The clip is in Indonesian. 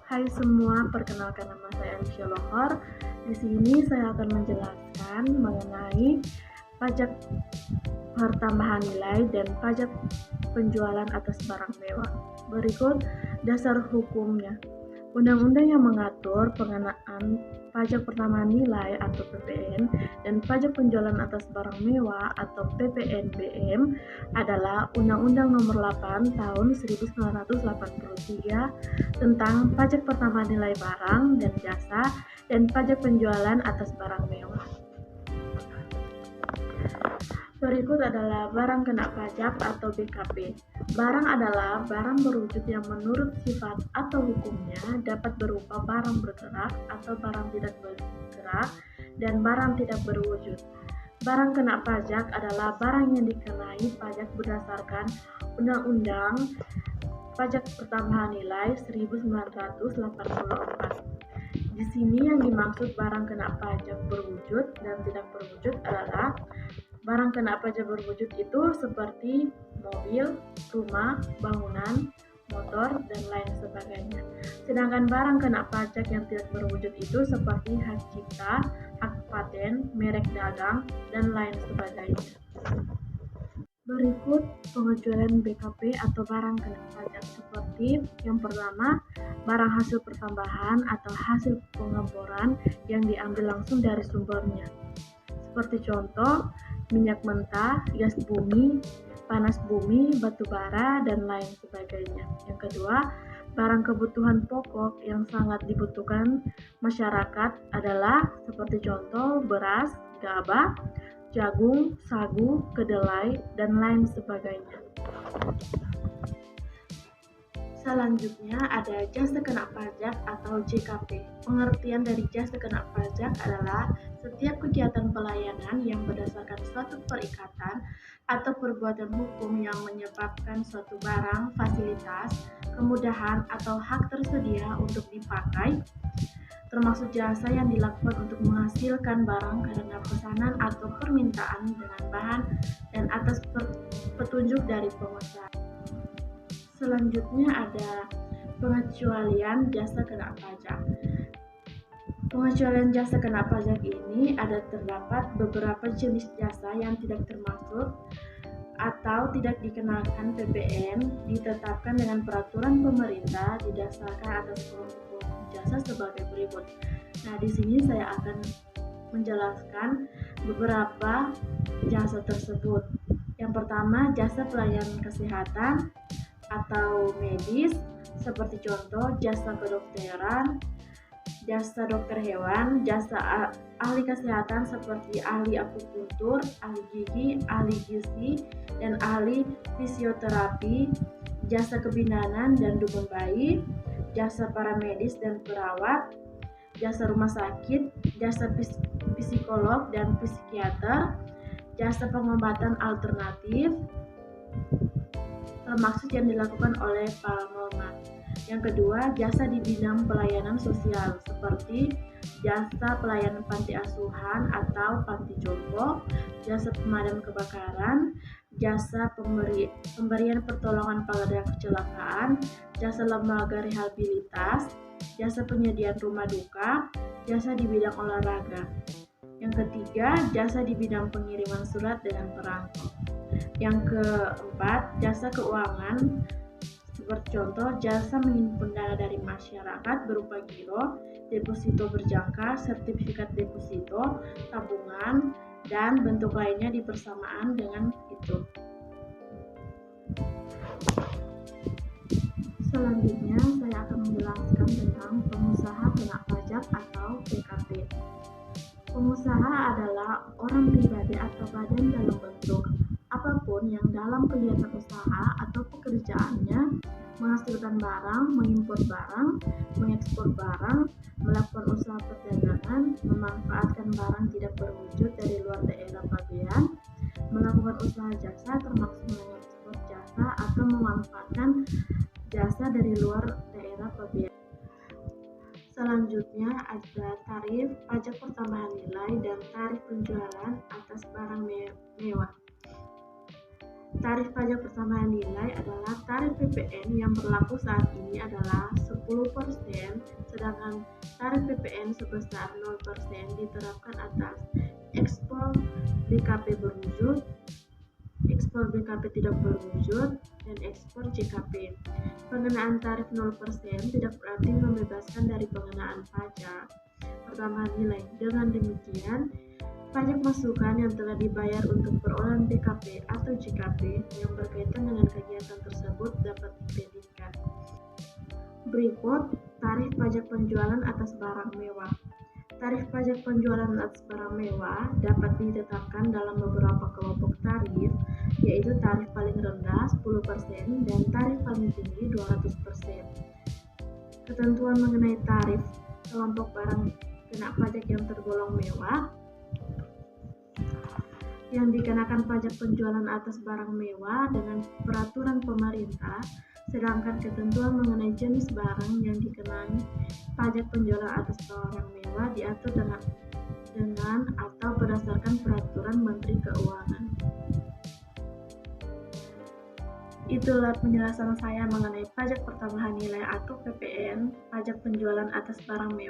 Hai semua, perkenalkan nama saya Alicia Lohor. Di sini saya akan menjelaskan mengenai pajak pertambahan nilai dan pajak penjualan atas barang mewah. Berikut dasar hukumnya. Undang-undang yang mengatur pengenaan pajak pertambahan nilai atau PPN dan pajak penjualan atas barang mewah atau PPNBM adalah Undang-Undang Nomor 8 Tahun 1983 tentang pajak pertambahan nilai barang dan jasa dan pajak penjualan atas barang mewah. Berikut adalah barang kena pajak atau BKP. Barang adalah barang berwujud yang menurut sifat atau hukumnya dapat berupa barang bergerak atau barang tidak bergerak dan barang tidak berwujud. Barang kena pajak adalah barang yang dikenai pajak berdasarkan Undang-Undang Pajak Pertambahan Nilai 1984. Di sini yang dimaksud barang kena pajak berwujud dan tidak berwujud adalah barang kena pajak berwujud itu seperti mobil, rumah, bangunan, motor, dan lain sebagainya. Sedangkan barang kena pajak yang tidak berwujud itu seperti hak cipta, hak paten, merek dagang, dan lain sebagainya. Berikut pengecualian BKP atau barang kena pajak seperti yang pertama, barang hasil pertambahan atau hasil pengeboran yang diambil langsung dari sumbernya. Seperti contoh, minyak mentah, gas bumi, panas bumi, batu bara, dan lain sebagainya. Yang kedua, barang kebutuhan pokok yang sangat dibutuhkan masyarakat adalah seperti contoh beras, gabah, jagung, sagu, kedelai, dan lain sebagainya. Selanjutnya ada jasa kena pajak atau JKP. Pengertian dari jasa kena pajak adalah setiap kegiatan pelayanan yang berdasarkan suatu perikatan atau perbuatan hukum yang menyebabkan suatu barang, fasilitas, kemudahan, atau hak tersedia untuk dipakai, termasuk jasa yang dilakukan untuk menghasilkan barang karena pesanan atau permintaan dengan bahan dan atas petunjuk dari pengusaha. Selanjutnya ada pengecualian jasa kena pajak. Pengecualian jasa kena pajak ini terdapat beberapa jenis jasa yang tidak termasuk atau tidak dikenakan PPN ditetapkan dengan peraturan pemerintah didasarkan atas hukum jasa sebagai berikut. Nah, di sini saya akan menjelaskan beberapa jasa tersebut. Yang pertama, jasa pelayanan kesehatan atau medis, seperti contoh jasa kedokteran, jasa dokter hewan, jasa ahli kesehatan seperti ahli akupuntur, ahli gigi, ahli gizi, dan ahli fisioterapi, jasa kebidanan dan dukun bayi, jasa paramedis dan perawat, jasa rumah sakit, jasa psikolog dan psikiater, jasa pengobatan alternatif, termasuk yang dilakukan oleh Palmongan. Yang kedua, jasa di bidang pelayanan sosial seperti jasa pelayanan panti asuhan atau panti jompo, jasa pemadam kebakaran, jasa pemberian pertolongan pada kecelakaan, jasa lembaga rehabilitas, jasa penyediaan rumah duka, jasa di bidang olahraga. Yang ketiga, jasa di bidang pengiriman surat dengan perangko. Yang keempat, jasa keuangan, seperti contoh jasa menyimpan dana dari masyarakat berupa giro, deposito berjangka, sertifikat deposito, tabungan, dan bentuk lainnya di persamaan dengan itu. Selanjutnya, saya akan menjelaskan tentang pengusaha kena pajak atau PKP. Pengusaha adalah orang pribadi atau badan dalam bentuk apapun yang dalam kegiatan usaha atau pekerjaannya menghasilkan barang, mengimpor barang, mengekspor barang, melakukan usaha perdagangan, memanfaatkan barang tidak berwujud dari luar daerah pabean, melakukan usaha jasa termasuk mengekspor jasa atau memanfaatkan jasa dari luar daerah pabean. Selanjutnya ada tarif pajak pertambahan nilai dan tarif penjualan atas barang mewah. Tarif pajak pertambahan nilai adalah tarif PPN yang berlaku saat ini adalah 10%, sedangkan tarif PPN sebesar 0% diterapkan atas ekspor BKP berwujud, ekspor BKP tidak berwujud, dan ekspor JKP. Pengenaan tarif 0% tidak berarti membebaskan dari pengenaan pajak pertambahan nilai. Dengan demikian, pajak masukan yang telah dibayar untuk perolehan BKP atau JKP yang berkaitan dengan kegiatan tersebut dapat dikreditkan. Berikut tarif pajak penjualan atas barang mewah. Tarif pajak penjualan atas barang mewah dapat ditetapkan dalam beberapa kelompok tarif, yaitu tarif paling rendah 10% dan tarif paling tinggi 200%. Ketentuan mengenai tarif kelompok barang kena pajak yang tergolong mewah yang dikenakan pajak penjualan atas barang mewah dengan peraturan pemerintah, sedangkan ketentuan mengenai jenis barang yang dikenai pajak penjualan atas barang mewah diatur dengan atau berdasarkan peraturan Menteri Keuangan. Itulah penjelasan saya mengenai pajak pertambahan nilai atau PPN, pajak penjualan atas barang mewah.